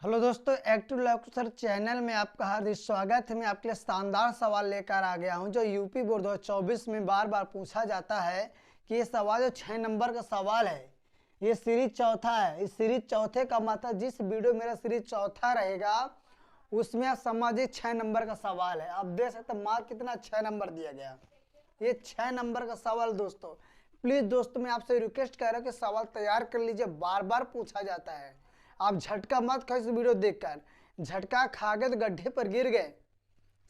Hello दोस्तों, active lock sir channel में आपका हार्दिक स्वागत है। मैं आपके लिए शानदार सवाल लेकर आ गया हूं जो यूपी बोर्ड 2024 में बार बार पूछा जाता है कि ये सवाल जो 6 नंबर का सवाल है, ये सीरीज चौथा है। इस सीरीज चौथे का मतलब जिस वीडियो मेरा सीरीज चौथा रहेगा उसमें आप समझिए 6 नंबर का सवाल है। आप देख सकते हैं मार्क कितना 6 नंबर दिया गया। ये 6 नंबर का सवाल दोस्तों। प्लीज़ दोस्तों मैं आपसे रिक्वेस्ट कर रहा हूँ कि सवाल तैयार कर लीजिए, बार बार पूछा जाता है। आप झटका मत खाओ, इस वीडियो देखकर झटका खा गए तो गड्ढे पर गिर गए।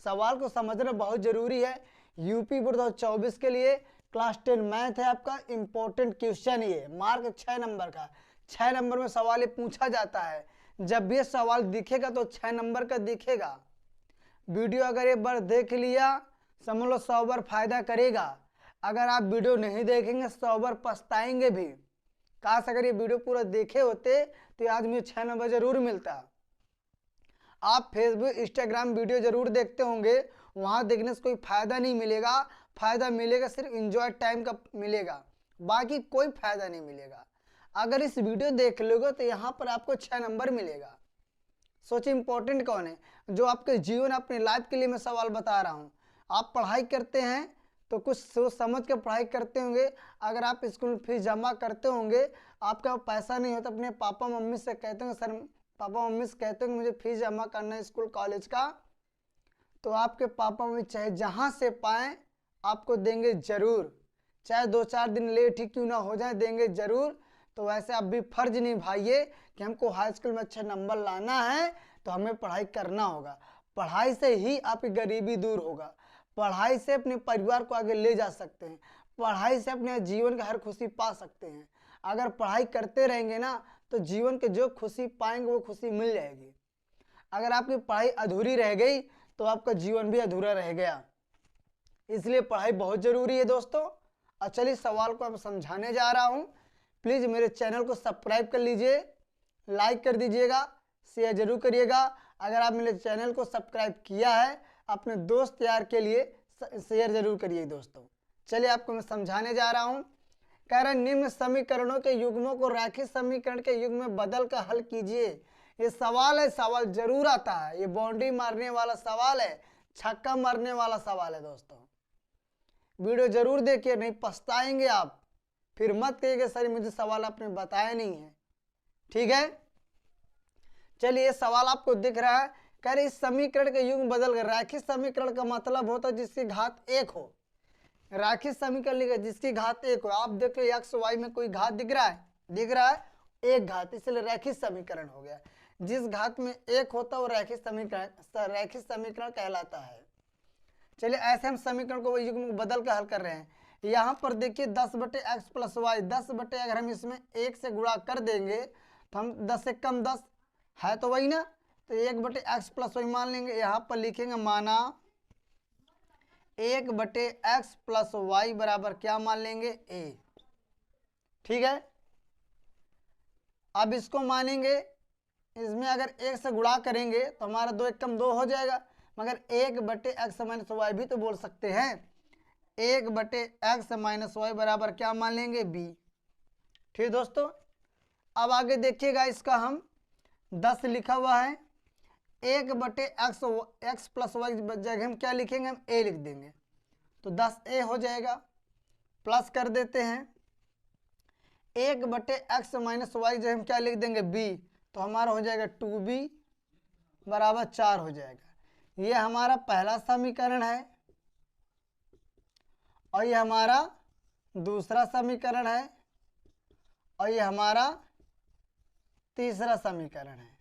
सवाल को समझना बहुत जरूरी है। यूपी बोर्ड 2024 के लिए क्लास 10 मैथ है आपका इंपॉर्टेंट क्वेश्चन। ये मार्क 6 नंबर का, 6 नंबर में सवाल ये पूछा जाता है। जब भी ये सवाल दिखेगा तो 6 नंबर का दिखेगा। वीडियो अगर ये बार देख लिया समझ लो 100 बार फायदा करेगा। अगर आप वीडियो नहीं देखेंगे 100 बार पछताएंगे भी। काश अगर ये वीडियो पूरा देखे होते तो आज मुझे 6 नंबर जरूर मिलता। आप फेसबुक इंस्टाग्राम वीडियो जरूर देखते होंगे, वहां देखने से कोई फायदा नहीं मिलेगा। फायदा मिलेगा सिर्फ एंजॉय टाइम का मिलेगा, बाकी कोई फायदा नहीं मिलेगा। अगर इस वीडियो देख लोगे तो यहाँ पर आपको 6 नंबर मिलेगा। सोचिए इंपॉर्टेंट कौन है, जो आपके जीवन अपने लाइफ के लिए मैं सवाल बता रहा हूँ। आप पढ़ाई करते हैं तो कुछ सोच समझ के पढ़ाई करते होंगे। अगर आप स्कूल फीस जमा करते होंगे, आपका पैसा नहीं होता, अपने पापा मम्मी से कहते होंगे सर, पापा मम्मी से कहते होंगे मुझे फीस जमा करना है स्कूल कॉलेज का, तो आपके पापा मम्मी चाहे जहाँ से पाएँ आपको देंगे जरूर। चाहे 2-4 दिन लेट ही क्यों ना हो जाए, देंगे जरूर। तो वैसे आप भी फर्ज निभाइए कि हमको हाई स्कूल में अच्छे नंबर लाना है तो हमें पढ़ाई करना होगा। पढ़ाई से ही आपकी गरीबी दूर होगा। पढ़ाई से अपने परिवार को आगे ले जा सकते हैं। पढ़ाई से अपने जीवन का हर खुशी पा सकते हैं। अगर पढ़ाई करते रहेंगे ना तो जीवन के जो खुशी पाएंगे वो खुशी मिल जाएगी। अगर आपकी पढ़ाई अधूरी रह गई तो आपका जीवन भी अधूरा रह गया। इसलिए पढ़ाई बहुत जरूरी है दोस्तों। और चलिए सवाल को मैं समझाने जा रहा हूँ। प्लीज़ मेरे चैनल को सब्सक्राइब कर लीजिए, लाइक कर दीजिएगा, शेयर जरूर करिएगा। अगर आप मेरे चैनल को सब्सक्राइब किया है अपने दोस्त यार के लिए शेयर जरूर करिए दोस्तों। चलिए आपको मैं समझाने जा रहा हूँ। कह रहे निम्न समीकरणों के युग्मों को रैखिक समीकरण के युग्म में बदल कर हल कीजिए। ये सवाल है, सवाल जरूर आता है। ये बाउंड्री मारने वाला सवाल है, छक्का मारने वाला सवाल है दोस्तों। वीडियो जरूर देखिए, नहीं पछताएंगे आप। फिर मत कहिएगा सर मुझे सवाल आपने बताया नहीं है। ठीक है, चलिए ये सवाल आपको दिख रहा है। कह रहे इस समीकरण के युग्म बदल कर, रैखिक समीकरण का मतलब होता है जिसकी घात 1 हो। रैखिक समीकरण लिखा जिसकी घात 1 हो। आप देख लो एक्स वाई में कोई घात दिख रहा है, दिख रहा है एक घात, इसलिए रैखिक समीकरण हो गया। जिस घात में 1 होता है वो रैखिक समीकरण कहलाता है। चलिए ऐसे हम समीकरण को युग्म को बदल कर हल कर रहे हैं। यहाँ पर देखिए 10/x + y, 10 अगर हम इसमें 1 से गुणा कर देंगे तो हम 10 से कम 10 है तो वही ना, तो 1/x + y मान लेंगे। यहाँ पर लिखेंगे माना 1/x + y बराबर क्या मान लेंगे a। ठीक है, अब इसको मानेंगे, इसमें अगर 1 से गुणा करेंगे तो हमारा 2 × 2 हो जाएगा, मगर 1/x - y भी तो बोल सकते हैं। 1/x - y बराबर क्या मान लेंगे b। ठीक दोस्तों, अब आगे देखिएगा इसका हम 10 लिखा हुआ है। 1/x + y जगह हम क्या लिखेंगे, हम a लिख देंगे तो 10a हो जाएगा। प्लस कर देते हैं 1/x - y जगह हम क्या लिख देंगे b, तो हमारा हो जाएगा 2b बराबर 4 हो जाएगा। ये हमारा पहला समीकरण है और ये हमारा दूसरा समीकरण है और ये हमारा तीसरा समीकरण है।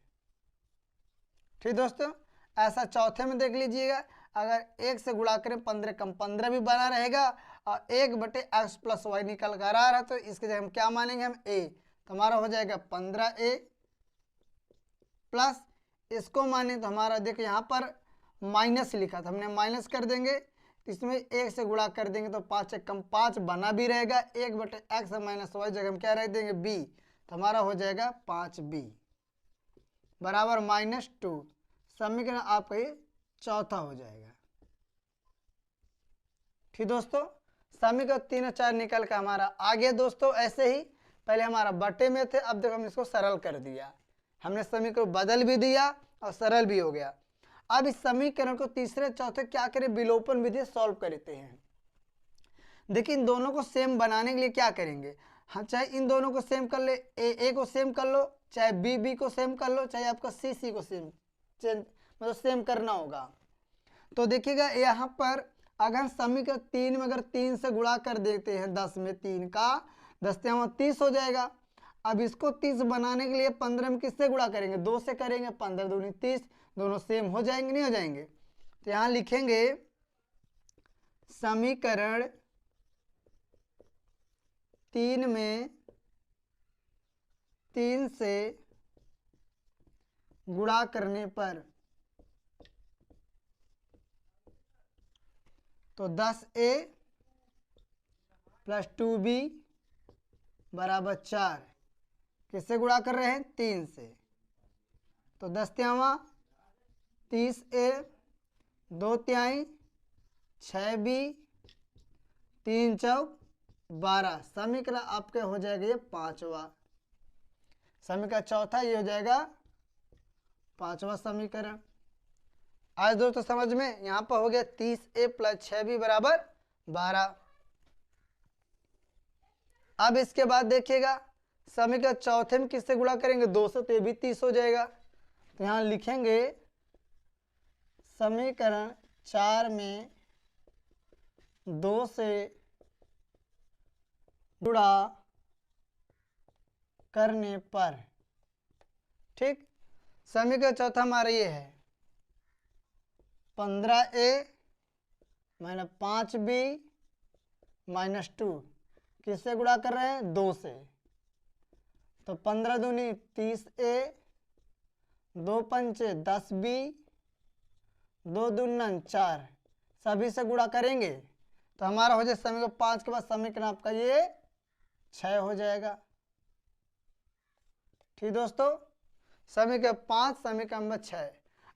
ठीक दोस्तों, ऐसा चौथे में देख लीजिएगा। अगर 1 से गुणा करें 15 कम 15 भी बना रहेगा और 1/x + y निकल कर आ रहा है तो इसके जगह हम क्या मानेंगे, हम a, तो हमारा हो जाएगा 15a प्लस इसको माने तो हमारा देखिए यहाँ पर माइनस लिखा था, हमने माइनस कर देंगे। इसमें 1 से गुणा कर देंगे तो 5 से कम 5 बना भी रहेगा। 1/x - y जगह हम क्या रख देंगे b, तो हमारा हो जाएगा 5b बराबर -2। समीकरण आपका ये चौथा हो जाएगा। ठीक दोस्तों, समीकरण 3 और 4 निकल कर हमारा आ गया दोस्तों। ऐसे ही पहले हमारा बटे में थे, अब देखो हम इसको सरल कर दिया। हमने समीकरण बदल भी दिया और सरल भी हो गया। अब इस समीकरण को तीसरे चौथे क्या करें, विलोपन विधि सॉल्व करते हैं। देखिए इन दोनों को सेम बनाने के लिए क्या करेंगे, हाँ चाहे इन दोनों को सेम कर ले, ए को सेम कर लो, चाहे बी को सेम कर लो, चाहे आपका सी को सेम मतलब सेम करना होगा। तो देखिएगा यहाँ पर अगर समीकरण 3 में अगर 3 से गुणा कर देते हैं 10 में 3 का 10 30 हो जाएगा। अब इसको 30 बनाने के लिए 15 में किससे गुणा करेंगे, 2 से करेंगे, 15 दूनी 30, दोनों सेम हो जाएंगे नहीं हो जाएंगे। तो यहाँ लिखेंगे समीकरण 3 में 3 से गुणा करने पर तो 10a प्लस 2b बराबर 4, किससे गुणा कर रहे हैं, 3 से। तो 10 तियावा 30a, 2 तिहाई 6b, 3 चौक 12। समीकरण आपके हो जाएगा ये 5वां समीकरण, चौथा ये हो जाएगा 5वां समीकरण। आज दोस्तों समझ में यहाँ पर हो गया 30a प्लस 6b बराबर 12। अब इसके बाद देखिएगा समीकरण चौथे में किससे गुणा करेंगे, 2 से, तो ये भी 30 हो जाएगा। तो यहाँ लिखेंगे समीकरण 4 में 2 से गुणा करने पर, ठीक। समीकरण चौथा हमारा ये है 15a माइनस 5b माइनस 2, किससे गुणा कर रहे हैं, 2 से। तो 15 दूनी 30a, 2 पंचे 10b, 2 दूनन 4, सभी से गुणा करेंगे तो हमारा हो जाए समीकरण 5 के बाद समीकरण आपका ये 6 हो जाएगा। ठीक दोस्तों, समीकरण 5 समीकरण नंबर 6।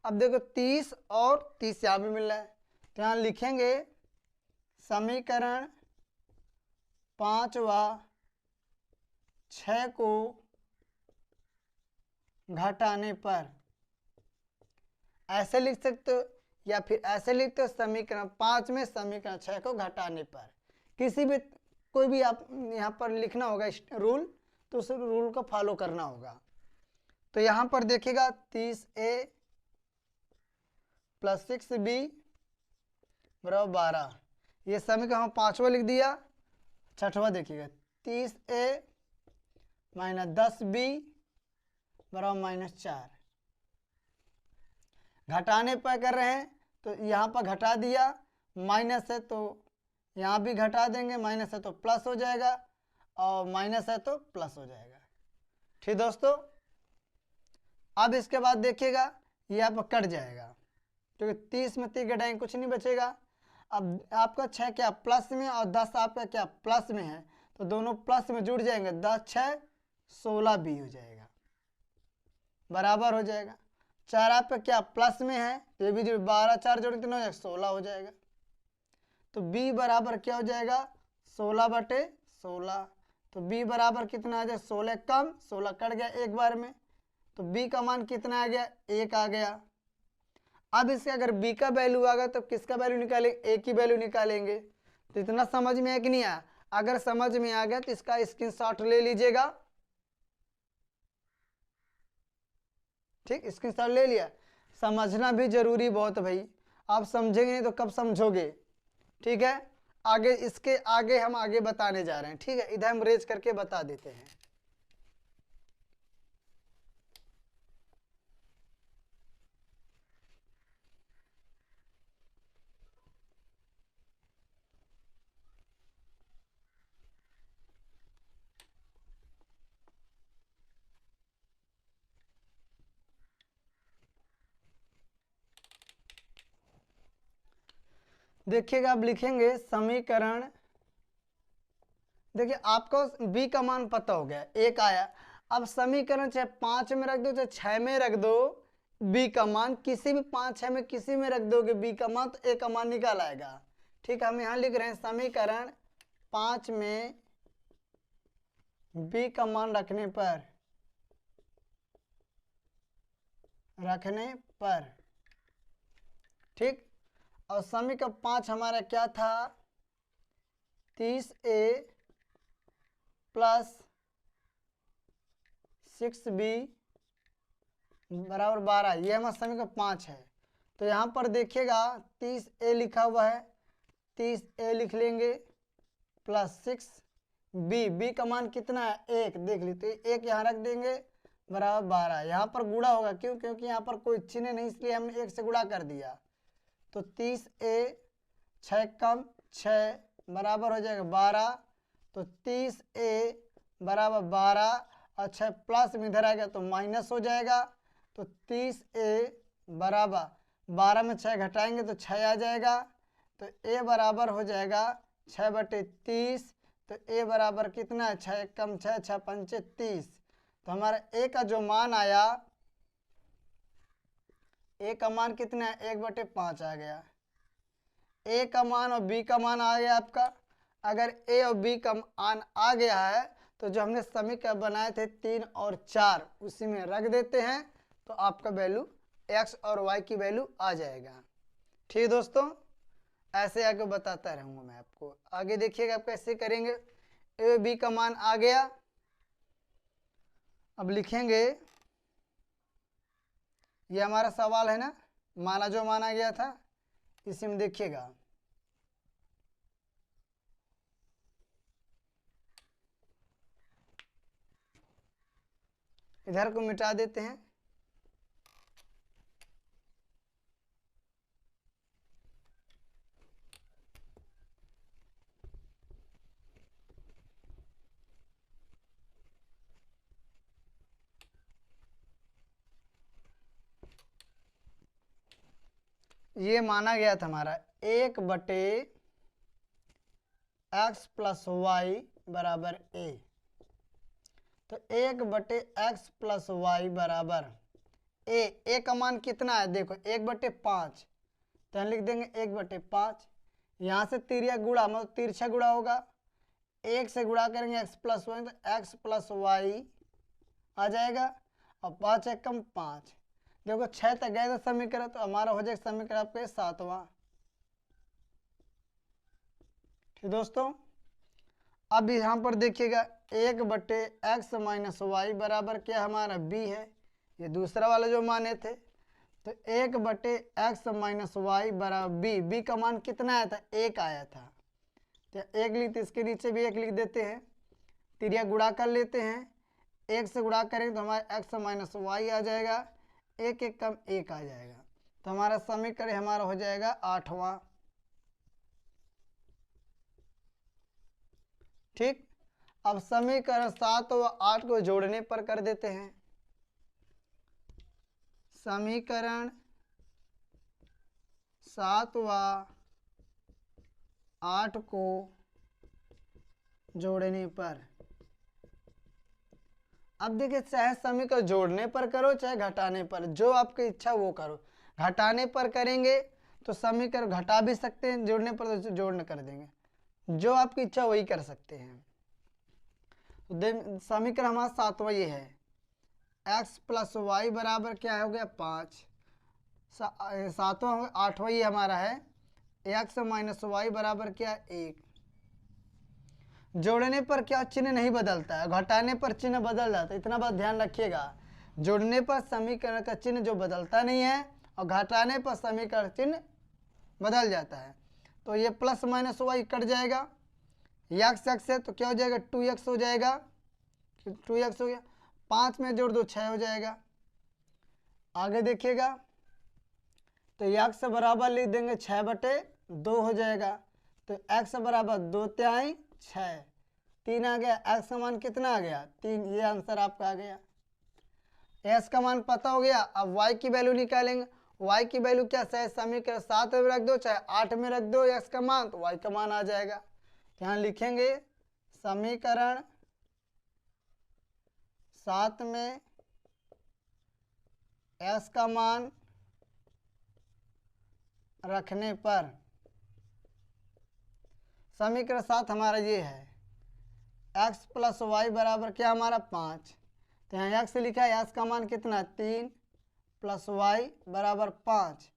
अब देखो 30 और 30 यहाँ भी मिल रहा है, तो यहाँ लिखेंगे समीकरण 5वां 6 को घटाने पर, ऐसे लिख सकते हो या फिर ऐसे लिखते हो समीकरण 5 में समीकरण 6 को घटाने पर। किसी भी कोई भी आप यहाँ पर लिखना होगा रूल, तो उस रूल को फॉलो करना होगा। तो यहाँ पर देखिएगा 30a प्लस 6b बराबर 12, ये समीकरण 5वां लिख दिया। छठवां देखिएगा 30a माइनस 10b बराबर माइनस 4, घटाने पर कर रहे हैं तो यहाँ पर घटा दिया, माइनस है तो यहाँ भी घटा देंगे, माइनस है तो प्लस हो जाएगा और माइनस है तो प्लस हो जाएगा। ठीक दोस्तों, अब इसके बाद देखिएगा ये यहाँ पर कट जाएगा क्योंकि 30 में 30 घटाएंगे कुछ नहीं बचेगा। अब आपका 6 क्या प्लस में और 10 आपका क्या प्लस में है, तो दोनों प्लस में जुड़ जाएंगे, 10 6 16 b हो जाएगा, बराबर हो जाएगा। 4 आपका क्या प्लस में है तो ये भी जो 12 4 जोड़ कितना हो जाएगा, 16 हो जाएगा। तो b बराबर क्या हो जाएगा, 16/16। तो b बराबर कितना आ जाएगा, 16 कम 16 कट गया एक बार में, तो b का मान कितना आ गया, 1 आ गया। अब इसके अगर b का वैल्यू आ गया तो किसका वैल्यू निकालेंगे, a की वैल्यू निकालेंगे। तो इतना समझ में है कि नहीं आया, अगर समझ में आ गया तो इसका स्क्रीनशॉट ले लीजिएगा। ठीक, स्क्रीनशॉट ले लिया। समझना भी जरूरी बहुत भाई, आप समझेंगे नहीं तो कब समझोगे। ठीक है, आगे इसके आगे हम आगे बताने जा रहे हैं। ठीक है, इधर हम रेज करके बता देते हैं। देखिएगा अब लिखेंगे समीकरण, देखिए आपको b का मान पता हो गया, 1 आया। अब समीकरण चाहे 5 में रख दो चाहे 6 में रख दो, b का मान किसी भी 5 6 में किसी में रख दोगे b का मान, तो a का मान निकाल आएगा। ठीक है, हम यहाँ लिख रहे हैं समीकरण 5 में b का मान रखने पर रखने पर। ठीक, और समीकरण 5 हमारा क्या था, 30A प्लस 6B बराबर 12, ये हमारा समीकरण 5 है। तो यहाँ पर देखिएगा 30A लिखा हुआ है, 30A लिख लेंगे प्लस 6B का मान कितना है 1, देख ली, तो 1 यहाँ रख देंगे बराबर 12। यहाँ पर गुणा होगा, क्यों, क्योंकि यहाँ पर कोई चिन्ह नहीं, इसलिए हमने 1 से गुणा कर दिया। तो 30A 6 कम 6 बराबर हो जाएगा 12, तो 30A बराबर 12 और 6 प्लस में इधर आएगा तो माइनस हो जाएगा। तो 30A बराबर 12 में 6 घटाएंगे तो 6 आ जाएगा। तो A बराबर हो जाएगा 6/30। तो A बराबर कितना है, 6 कम 6 6 पंचे 30। तो हमारा A का जो मान आया, A का मान कितना है, 1/5 आ गया। A का मान और B का मान आ गया आपका। अगर A और B का मान आ गया है तो जो हमने समीकरण बनाए थे 3 और 4 उसी में रख देते हैं, तो आपका वैल्यू x और y की वैल्यू आ जाएगा। ठीक दोस्तों, ऐसे आगे बताता रहूँगा मैं आपको। आगे देखिएगा आप कैसे करेंगे। A B का मान आ गया, अब लिखेंगे, ये हमारा सवाल है ना, माना जो माना गया था, इसी में देखिएगा इधर को मिटा देते हैं। ये माना गया था हमारा 1/x प्लस वाई बराबर a। तो 1/x प्लस वाई बराबर a का मान कितना है, देखो 1/5, तो यहाँ लिख देंगे 1/5। यहाँ से तिर्या गुणा, मतलब तिरछा गुणा होगा, 1 से गुणा करेंगे x प्लस वाई, तो x प्लस वाई आ जाएगा, और 5 एकम 5। देखो 6 तक गए तो समीकरण, तो हमारा हो जाएगा समीकरण आपका 7वां। ठीक दोस्तों, अब यहाँ पर देखिएगा 1/x माइनस वाई बराबर क्या हमारा b है, ये दूसरा वाला जो माने थे। तो 1/x माइनस वाई बराबर b का मान कितना आया था, 1 आया था। तो 1 लिखते, इसके नीचे भी 1 लिख देते हैं, तिरिया गुणा कर लेते हैं, 1 से गुणा करेंगे तो हमारा x माइनस वाई आ जाएगा, 1 1 कम 1 आ जाएगा। तो हमारा समीकरण हमारा हो जाएगा 8वां। ठीक, अब समीकरण 7 व 8 को जोड़ने पर कर देते हैं। समीकरण 7 व 8 को जोड़ने पर, अब देखिए चाहे समीकरण जोड़ने पर करो चाहे घटाने पर, जो आपकी इच्छा वो करो। घटाने पर करेंगे तो समीकरण घटा भी सकते हैं, जोड़ने पर तो जोड़ने कर देंगे, जो आपकी इच्छा वही कर सकते हैं। तो समीकरण हमारा 7वां ये है, x प्लस वाई बराबर क्या हो गया 5। 7वां हो गया, 8वां ये हमारा है, x माइनस वाई बराबर क्या 1। जोड़ने पर क्या चिन्ह नहीं बदलता है, घटाने पर चिन्ह बदल जाता है, इतना बात ध्यान रखिएगा। जोड़ने पर समीकरण का चिन्ह जो बदलता नहीं है, और घटाने पर समीकरण चिन्ह बदल जाता है। तो ये प्लस माइनस वाई कट जाएगा, x है तो क्या हो जाएगा 2x हो जाएगा, 2x हो गया, 5 में जोड़ दो 6 हो जाएगा। आगे देखिएगा तो x बराबर लिख देंगे 6/2 हो जाएगा। तो x बराबर 2 तिहाई 6, 3 आ गया, x का मान कितना आ गया 3, ये आंसर आपका आ गया। s का मान पता हो गया, अब y की वैल्यू निकालेंगे। y की वैल्यू क्या, चाहे समीकरण 7 में रख दो चाहे 8 में रख दो x का मान, तो y का मान आ जाएगा। यहाँ लिखेंगे समीकरण 7 में s का मान रखने पर, समीकरण 7 हमारा ये है, x प्लस वाई बराबर क्या हमारा 5। तो यहाँ x लिखा है, s का मान कितना 3 प्लस वाई बराबर 5।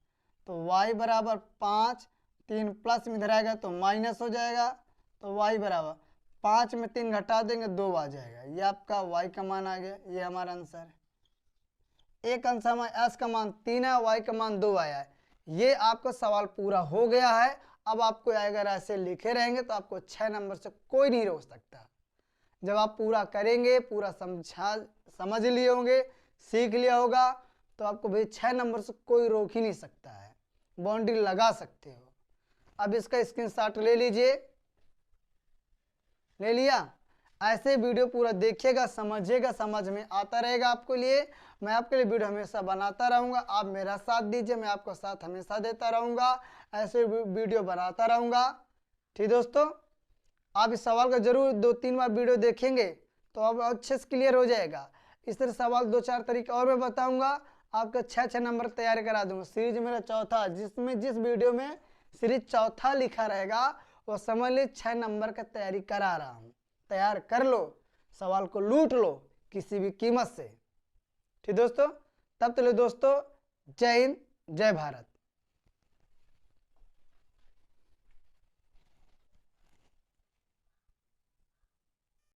तो y बराबर 5, 3 प्लस में इधर आएगा तो माइनस हो जाएगा। तो y बराबर 5 में 3 घटा देंगे 2 आ जाएगा। ये आपका y का मान आ गया, ये हमारा आंसर है। एक आंसर में s का मान 3 है, y का मान 2 आया है। ये आपका सवाल पूरा हो गया है। अब आपको अगर ऐसे लिखे रहेंगे तो आपको 6 नंबर से कोई नहीं रोक सकता। जब आप पूरा करेंगे, पूरा समझ लिए होंगे, सीख लिया होगा, तो आपको भाई 6 नंबर से कोई रोक ही नहीं सकता है, बाउंड्री लगा सकते हो। अब इसका स्क्रीनशॉट ले लीजिए। ले लिया? ऐसे वीडियो पूरा देखिएगा, समझिएगा, समझ में आता रहेगा आपको लिए। मैं आपके लिए वीडियो हमेशा बनाता रहूँगा, आप मेरा साथ दीजिए, मैं आपका साथ हमेशा देता रहूँगा, ऐसे वीडियो बनाता रहूँगा। ठीक दोस्तों, आप इस सवाल का जरूर 2-3 बार वीडियो देखेंगे तो अब अच्छे से क्लियर हो जाएगा। इस तरह सवाल 2-4 तरीके और मैं बताऊँगा, आपका 6 नंबर तैयारी करा दूँगा। सीरीज मेरा चौथा, जिसमें जिस वीडियो में सीरीज चौथा लिखा रहेगा वो समझ ली 6 नंबर का तैयारी करा रहा हूँ। तैयार कर लो, सवाल को लूट लो किसी भी कीमत से। ठीक दोस्तों, तब तक दोस्तों, जय हिंद, जय भारत।